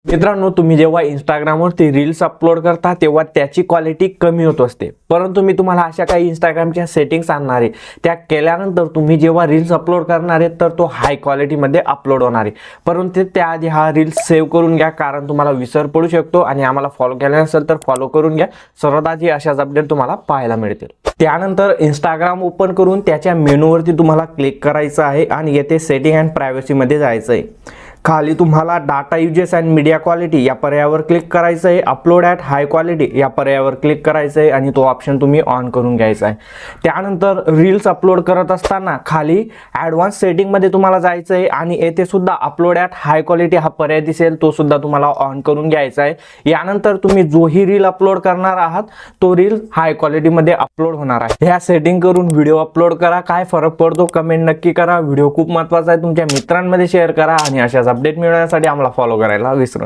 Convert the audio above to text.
मित्रांनो, तुम्ही जेव्हा इंस्टाग्रामवरती रील्स अपलोड करता तेव्हा त्याची क्वालिटी कमी होत असते, परंतु मी तुम्हाला अशा काही इंस्टाग्रामच्या सेटिंग्स आणणार आहे. त्या केल्यानंतर तुम्ही जेव्हा रील्स अपलोड करणार आहे तर तो हाय क्वालिटीमध्ये अपलोड होणार आहे. परंतु त्याआधी हा रील्स सेव्ह करून घ्या, कारण तुम्हाला विसर पडू शकतो. आणि आम्हाला फॉलो केलं नसेल तर फॉलो करून घ्या. सर्वात आधी अशाच अपडेट तुम्हाला पाहायला मिळतील. त्यानंतर इंस्टाग्राम ओपन करून त्याच्या मेनूवरती तुम्हाला क्लिक करायचं आहे आणि येथे सेटिंग अँड प्रायव्हसीमध्ये जायचं आहे. खाली तुम्हाला data uses and media quality या पर्यायावर क्लिक करायचं आहे. अपलोड ॲट हाय क्वालिटी या पर्यायावर क्लिक करायचं आहे आणि तो ऑप्शन तुम्ही ऑन करून घ्यायचा आहे. त्यानंतर रील्स अपलोड करत असताना खाली ॲडव्हान्स सेटिंगमध्ये तुम्हाला जायचं आहे आणि येथे सुद्धा अपलोड ॲट हाय क्वालिटी हा पर्याय दिसेल, तो सुद्धा तुम्हाला ऑन करून घ्यायचा आहे. यानंतर तुम्ही जोही रील अपलोड करणार आहात तो रील हाय क्वालिटीमध्ये अपलोड होणार आहे. ह्या सेटिंग करून व्हिडिओ अपलोड करा. काय फरक पडतो कमेंट नक्की करा. व्हिडिओ खूप महत्त्वाचा आहे, तुमच्या मित्रांमध्ये शेअर करा आणि अशाच अपडेट मिळवण्यासाठी आम्हाला फॉलो करायला विसरू